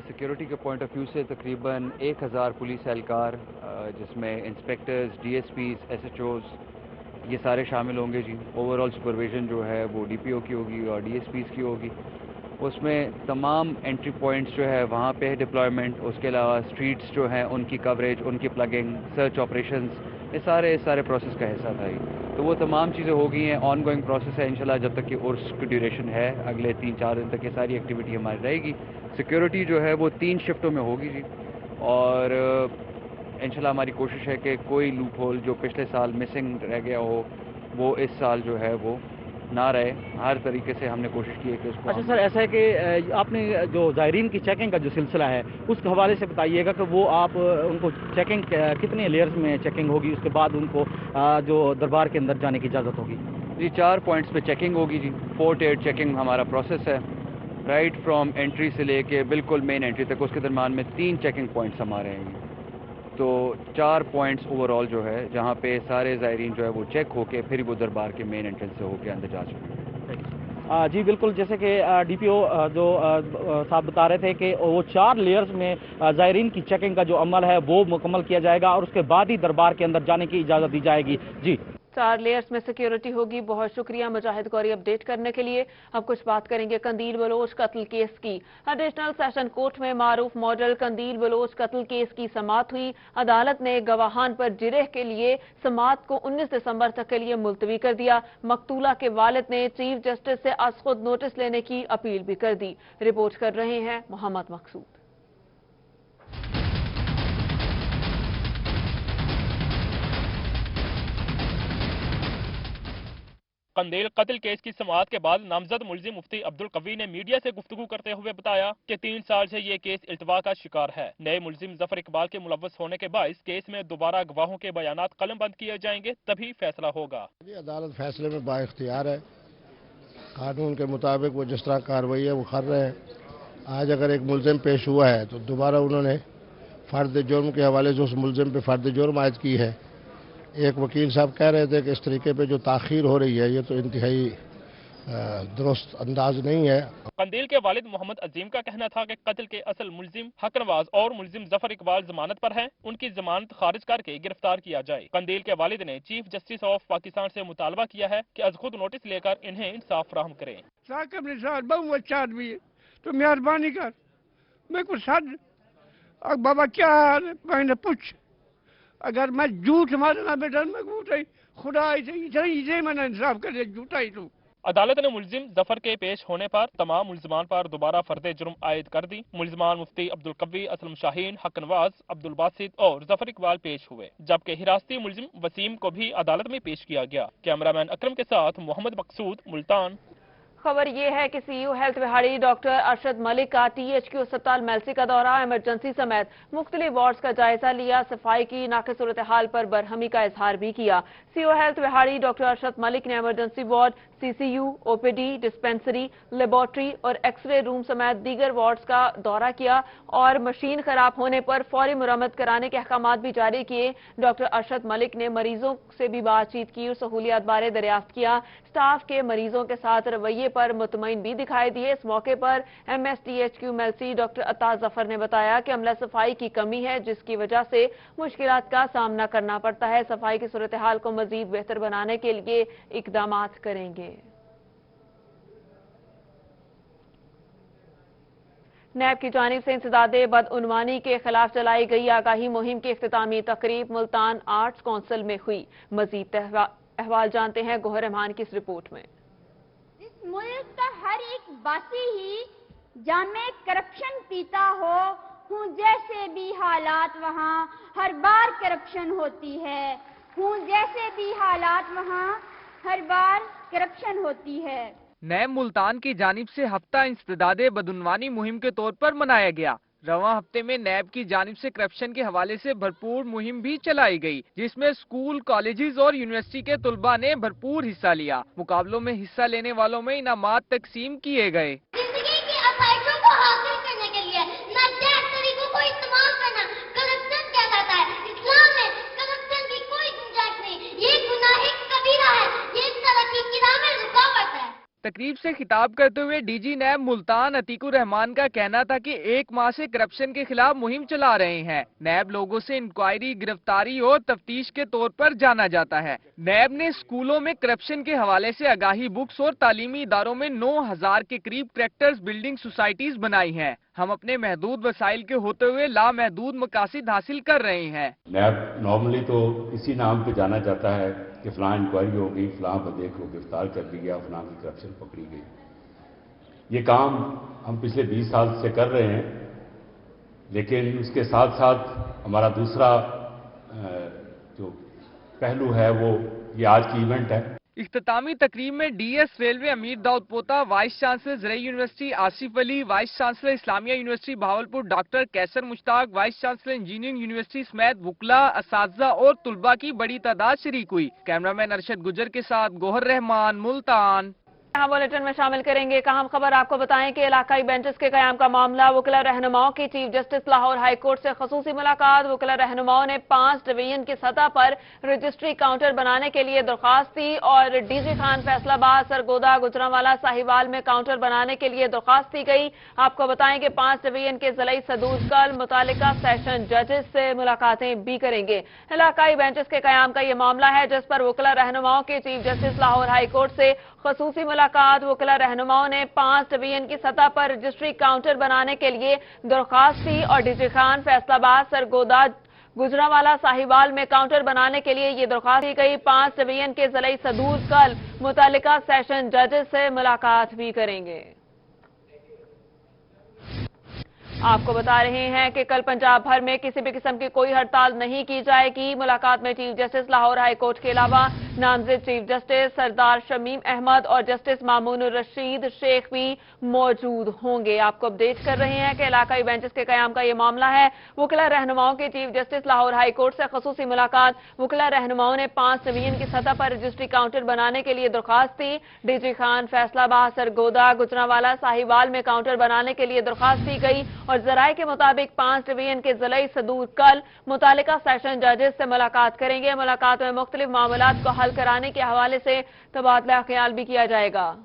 सिक्योरिटी के पॉइंट ऑफ व्यू से तकरीबन 1000 पुलिस एहलकार, जिसमें इंस्पेक्टर्स, डीएसपीज, एसएचओज ये सारे शामिल होंगे जी। ओवरऑल सुपरविजन जो है वो डीपीओ की होगी और डीएसपीज की होगी। उसमें तमाम एंट्री पॉइंट्स जो है वहाँ पे डिप्लॉयमेंट, उसके अलावा स्ट्रीट्स जो हैं उनकी कवरेज, उनकी प्लगिंग, सर्च ऑपरेशंस, ये सारे प्रोसेस का हिस्सा था ये। तो वो तमाम चीज़ें हो गई हैं। ऑन गोइंग प्रोसेस है इंशाल्लाह, जब तक कि उर्स की ड्यूरेशन है अगले 3-4 दिन तक ये सारी एक्टिविटी हमारी रहेगी। सिक्योरिटी जो है वो 3 शिफ्टों में होगी जी और इंशाल्लाह हमारी कोशिश है कि कोई लूप होल जो पिछले साल मिसिंग रह गया हो वो इस साल जो है वो ना रहे। हर तरीके से हमने कोशिश की है कि उसको। अच्छा सर, ऐसा है कि आपने जो ज़ायरीन की चेकिंग का जो सिलसिला है उसके हवाले से बताइएगा कि वो आप उनको चेकिंग कितने लेयर्स में चेकिंग होगी, उसके बाद उनको जो दरबार के अंदर जाने की इजाज़त होगी? जी 4 पॉइंट्स पे चेकिंग होगी जी। पोर्ट एड चेकिंग हमारा प्रोसेस है, राइट फ्रॉम एंट्री से लेके बिल्कुल मेन एंट्री तक। उसके दरम्यान में 3 चेकिंग पॉइंट्स हमारे हैं। तो 4 पॉइंट्स ओवरऑल जो है जहाँ पे सारे ज़ायरीन जो है वो चेक होके फिर वो दरबार के मेन एंट्रेंस से होके अंदर जा चुके। जी बिल्कुल, जैसे कि डीपीओ जो साहब बता रहे थे कि वो 4 लेयर्स में ज़ायरीन की चेकिंग का जो अमल है वो मुकम्मल किया जाएगा और उसके बाद ही दरबार के अंदर जाने की इजाज़त दी जाएगी। जी 4 लेयर्स में सिक्योरिटी होगी। बहुत शुक्रिया मुजाहिद गौरी अपडेट करने के लिए। अब कुछ बात करेंगे कंदील बलोच कत्ल केस की। एडिशनल सेशन कोर्ट में मारूफ मॉडल कंदील बलोच कत्ल केस की समाअत हुई। अदालत ने गवाहान पर जिरह के लिए समाअत को 19 दिसंबर तक के लिए मुलतवी कर दिया। मकतूला के वालिद ने चीफ जस्टिस से आज खुद नोटिस लेने की अपील भी कर दी। रिपोर्ट कर रहे हैं मोहम्मद मकसूद। कंदेल कत्ल केस की समाअत के बाद नामजद मुल्जिम मुफ्ती अब्दुल कवी ने मीडिया से गुफ्तगू करते हुए बताया कि 3 साल से ये केस इल्तवा का शिकार है। नए मुल्जिम जफर इकबाल के मुलव्वस होने के बाइस केस में दोबारा गवाहों के बयानात कलमबंद किए जाएंगे, तभी फैसला होगा। अदालत फैसले में बाइख्तियार है। कानून के मुताबिक वो जिस तरह कार्रवाई है वो कर रहे हैं। आज अगर एक मुल्जिम पेश हुआ है तो दोबारा उन्होंने फर्द जुर्म के हवाले से उस मुलजिम पे फर्द जुर्म आयद की है। एक वकील साहब कह रहे थे कि इस तरीके पे जो ताख़ीर हो रही है ये तो इंतहाई दुरुस्त अंदाज नहीं है। कंदील के वालिद मोहम्मद अजीम का कहना था कि कत्ल के असल मुलजिम हक नवाज और मुलजिम जफर इकबाल जमानत पर हैं, उनकी जमानत खारिज करके गिरफ्तार किया जाए। कंदील के वालिद ने चीफ जस्टिस ऑफ पाकिस्तान से मुतालबा किया है कि अज खुद नोटिस लेकर इन्हें इंसाफ फराहम करें। साकिब निसार बहुत अच्छा आदमी है, तो मेहरबानी कर मैं कुछ सद बाबा क्या हाल है मैंने पूछ, अगर मैं झूठ मारना बेटा मैं झूठा खुदा इसे मैंने इंसाफ कर दिया, झूठा ही तू। अदालत ने मुलजिम जफर के पेश होने पर तमाम मुलजमान पर दोबारा फर्द जुर्म आयद कर दी। मुलजमान मुफ्ती अब्दुल कवी, असलम शाहीन, हक नवाज, अब्दुल बासित और जफर इकबाल पेश हुए, जबकि हिरासती मुलजिम वसीम को भी अदालत में पेश किया गया। कैमरामैन अकरम के साथ मोहम्मद मकसूद, मुल्तान। खबर ये है कि CEO health Vehari doctor Arshad Malik का टीएचक्यू अस्पताल मेलसी का दौरा, इमरजेंसी समेत मुख्तलिफ वार्ड्स का जायजा लिया, सफाई की नाक़िस सूरत हाल पर बरहमी का इजहार भी किया। CEO health Vehari doctor Arshad Malik ने emergency ward, CCU, OPD, dispensary, laboratory और एक्सरे रूम समेत दीगर वार्ड्स का दौरा किया और मशीन खराब होने पर फौरी मुरम्मत कराने के अहकामात भी जारी किए। डॉक्टर अरशद मलिक ने मरीजों से भी बातचीत की और सहूलियात बारे दरियाफ्त किया। स्टाफ के मरीजों के साथ रवैये पर मुतमईन भी दिखाई दिए। इस मौके पर एमएसटीएचक्यू मेलसी डॉक्टर अता जफर ने बताया कि अमला सफाई की कमी है, जिसकी वजह से मुश्किलात का सामना करना पड़ता है। सफाई की सूरत हाल को मजीद बेहतर बनाने के लिए इकदामात करेंगे। नैब की जानिब से इंसदादे बदउनवानी के खिलाफ चलाई गई आगाही मुहिम की इख्तितामी तकरीब मुल्तान आर्ट्स काउंसिल में हुई। मजीद अहवाल जानते हैं गोहर रहमान की इस रिपोर्ट में। इस मुल्क का हर एक बासी ही जामे करप्शन पीता हूँ जैसे भी हालात वहाँ हर बार करप्शन होती है, हूँ जैसे भी हालात वहाँ हर बार करप्शन होती है। नैब मुल्तान की जानिब से हफ्ता इंसदादे बदउनवानी मुहिम के तौर पर मनाया गया। रवां हफ्ते में नैब की जानिब से करप्शन के हवाले से भरपूर मुहिम भी चलाई गई, जिसमें स्कूल, कॉलेजेस और यूनिवर्सिटी के तुलबा ने भरपूर हिस्सा लिया। मुकाबलों में हिस्सा लेने वालों में इनामात तकसीम किए गए। जिंदगी की आसाइशों को हासिल करने के लिए नाजायज तरीकों को इस्तेमाल करना करप्शन कहलाता है। इस्लाम में करप्शन की कोई गुंजाइश नहीं, ये गुनाह कबीरा है, ये तरक्की की राह में रुकावट है। तकरीब से खिताब करते हुए डीजी नैब मुल्तान अतीकुर रहमान का कहना था कि 1 माह से करप्शन के खिलाफ मुहिम चला रहे हैं। नैब लोगों से इंक्वायरी, गिरफ्तारी और तफ्तीश के तौर पर जाना जाता है। नैब ने स्कूलों में करप्शन के हवाले से आगाही बुक्स और तालीमी इदारों में 9000 के करीब करेक्टर्स बिल्डिंग सोसाइटीज बनाई हैं। हम अपने महदूद वसाइल के होते हुए लामहदूद मकासिद हासिल कर रहे हैं। नैब नॉर्मली तो इसी नाम पे जाना जाता है कि फलां इंक्वायरी हो गई, फलां बंदे को गिरफ्तार कर लिया, फलां की करप्शन पकड़ी गई। ये काम हम पिछले 20 साल से कर रहे हैं, लेकिन उसके साथ साथ हमारा दूसरा जो पहलू है वो ये आज की इवेंट है। इख्तितामी तकरीब में DS railway Amir Daud Pota, vice chancellor ज़रई university Asif Ali, vice chancellor Islamia university Bahawalpur doctor Qaiser Mushtaq, vice chancellor engineering university समेत वुकला, असातिज़ा और तुलबा की बड़ी तादाद शरीक हुई। कैमरामैन अरशद गुजर के साथ गोहर रहमान, मुल्तान। यहाँ बुलेटिन में शामिल करेंगे एक अहम खबर। आपको बताएं कि इलाकाई बेंचेस के कयाम का मामला, वकीला रहनुमाओं की chief justice Lahore high court से खसूसी मुलाकात। वकीला रहनुमाओं ने 5 डिवीजन की सतह पर रजिस्ट्री काउंटर बनाने के लिए दरख्वास्त दी और डीजी खान, फैसलाबाद, सरगोदा, गुजरांवाला, साहिवाल में काउंटर बनाने के लिए दरख्वास्त दी गई। आपको बताएं कि 5 डिवीजन के ज़िलाई सदूर कल मुतालिका सेशन जजेस से मुलाकातें भी करेंगे। इलाकाई बेंचेस के कयाम का ये मामला है, जिस पर वकीला रहनुमाओं के chief justice Lahore high court से खसूसी मुलाकात। वकीला रहनुमाओं ने 5 डिवीजन की सतह पर रजिस्ट्री काउंटर बनाने के लिए दरख्वास्त दी और डीजी खान, फैसलाबाद, सरगोदा, गुजरांवाला, साहिवाल में काउंटर बनाने के लिए ये दरख्वास्त दी गई। 5 डिवीजन के ज़िलाई सदूर कल मुतालिका सेशन जजेस से मुलाकात भी करेंगे। आपको बता रहे हैं कि कल पंजाब भर में किसी भी किस्म की कोई हड़ताल नहीं की जाएगी। मुलाकात में chief justice Lahore high court के अलावा नामजद चीफ जस्टिस सरदार शमीम अहमद और जस्टिस मामून रशीद शेख भी मौजूद होंगे। आपको अपडेट कर रहे हैं कि इलाकाई बेंचेस के कयाम का ये मामला है। वकीला रहनुमाओं की chief justice Lahore high court से खसूसी मुलाकात। वकीला रहनुमाओं ने 5 डिवीजन की सतह पर रजिस्ट्री काउंटर बनाने के लिए दरख्वास्त दी। डीजी खान, फैसलाबाद, सरगोदा, गुजरांवाला, साहिवाल में काउंटर बनाने के लिए दरख्वास्त दी गई और जराये के मुताबिक 5 डिवीजन के जिलाई सदूर कल मुतालिका सेशन जजेस से मुलाकात करेंगे। मुलाकात में मुख्तलिफ मामलात को हल कराने के हवाले से तबादला ख्याल भी किया जाएगा।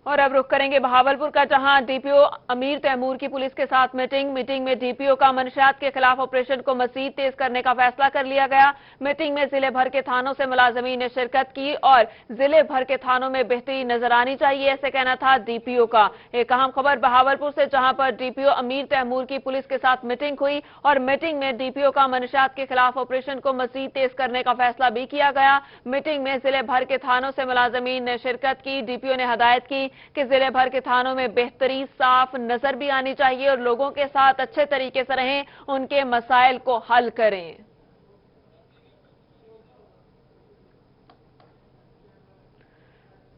और अब रुख करेंगे बहावलपुर का, जहां डीपीओ अमीर तैमूर की पुलिस के साथ मीटिंग में डीपीओ का मंशियात के खिलाफ ऑपरेशन को मजीद तेज करने का फैसला कर लिया गया। मीटिंग में जिले भर के थानों से मुलाजमीन ने शिरकत की और जिले भर के थानों में बेहतरी नजर आनी चाहिए, ऐसे कहना था डीपीओ का। एक अहम खबर बहावलपुर से, जहां पर डीपीओ अमीर तैमूर की पुलिस के साथ मीटिंग हुई और मीटिंग में डीपीओ का मंशियात के खिलाफ ऑपरेशन को मजीद तेज करने का फैसला भी किया गया। मीटिंग में जिले भर के थानों से मुलाजमीन ने शिरकत की। डीपीओ ने हदायत की कि जिले भर के थानों में बेहतरी साफ नजर भी आनी चाहिए और लोगों के साथ अच्छे तरीके से रहें, उनके मसाइल को हल करें।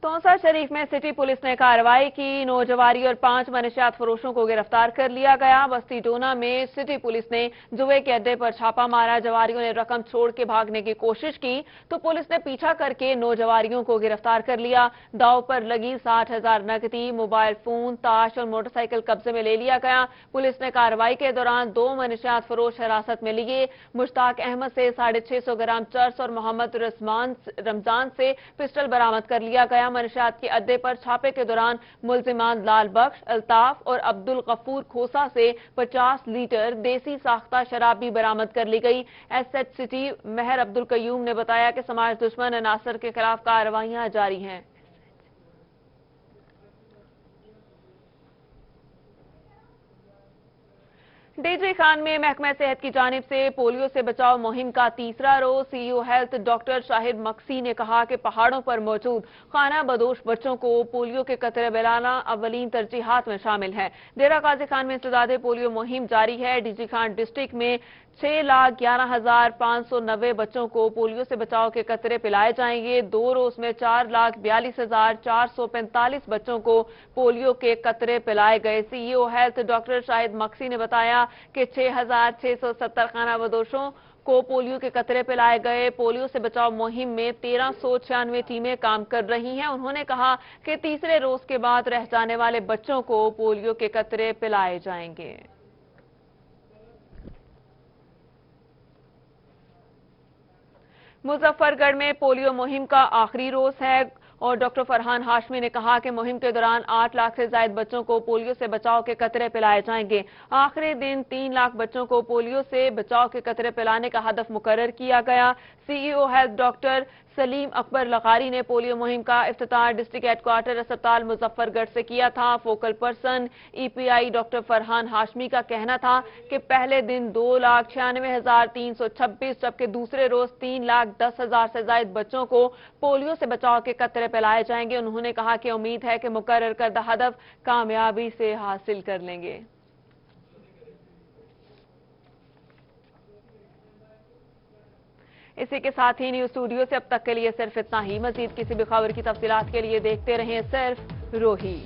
तौसा शरीफ में सिटी पुलिस ने कार्रवाई की। नौजवारी और 5 मनशियात फरोशों को गिरफ्तार कर लिया गया। बस्ती डोना में सिटी पुलिस ने जुए के अड्डे पर छापा मारा। जवारियों ने रकम छोड़ के भागने की कोशिश की तो पुलिस ने पीछा करके नौजवारियों को गिरफ्तार कर लिया। दाव पर लगी 60,000 नकदी, मोबाइल फोन, ताश और मोटरसाइकिल कब्जे में ले लिया गया। पुलिस ने कार्रवाई के दौरान 2 मनशियात फरोश हिरासत में लिए। मुश्ताक अहमद से 650 ग्राम चर्स और मोहम्मद रमजान से पिस्टल बरामद कर लिया गया। मनशियात के अड्डे पर छापे के दौरान मुल्जिमान लाल बख्श, अल्ताफ और अब्दुल गफूर खोसा से 50 लीटर देसी साख्ता शराब भी बरामद कर ली गई। एसएच सिटी मेहर अब्दुल कयूम ने बताया कि समाज दुश्मन अनासर के खिलाफ कार्रवाइयां जारी हैं। डीजी खान में महकमा सेहत की जानिब से पोलियो से बचाव मुहिम का तीसरा रोज CEO health doctor Shahid Maksi ने कहा कि पहाड़ों पर मौजूद खाना बदोश बच्चों को पोलियो के कतरे पिलाना अवलीन तरजीहात में शामिल है। डेरा गाजी खान में इंसदादे पोलियो मुहिम जारी है। डीजी खान डिस्ट्रिक्ट में 6,11,590 बच्चों को पोलियो से बचाव के कतरे पिलाए जाएंगे। 2 रोज में 4,42,445 बच्चों को पोलियो के कतरे पिलाए गए। CEO health doctor Shahid Maksi ने बताया कि 6,670 खाना बदोशों को पोलियो के कतरे पिलाए गए। पोलियो से बचाव मुहिम में 1,396 टीमें काम कर रही हैं। उन्होंने कहा कि तीसरे रोज के बाद रह जाने वाले बच्चों को पोलियो के कतरे पिलाए जाएंगे। मुजफ्फरगढ़ में पोलियो मुहिम का आखिरी रोज है और डॉक्टर फरहान हाशमी ने कहा कि मुहिम के दौरान 8 लाख से ज्यादा बच्चों को पोलियो से बचाव के कतरे पिलाए जाएंगे। आखिरी दिन 3 लाख बच्चों को पोलियो से बचाव के कतरे पिलाने का हदफ मुकर्रर किया गया। CEO health doctor Salim Akbar Lagari ने पोलियो मुहिम का इफ्तिताह डिस्ट्रिक्ट हेडक्वार्टर अस्पताल मुजफ्फरगढ़ से किया था। Focal person EPI doctor Farhan Hashmi का कहना था कि पहले दिन 2,96,326 जबकि दूसरे रोज 3,10,000 से ज्यादा बच्चों को पोलियो से बचाव के कतरे पिलाए जाएंगे। उन्होंने कहा कि उम्मीद है कि मुकर्रर करदा हदफ कामयाबी से हासिल कर लेंगे। इसी के साथ ही न्यूज स्टूडियो से अब तक के लिए सिर्फ इतना ही। मजीद किसी भी खबर की तफसीलात के लिए देखते रहें सिर्फ रोही।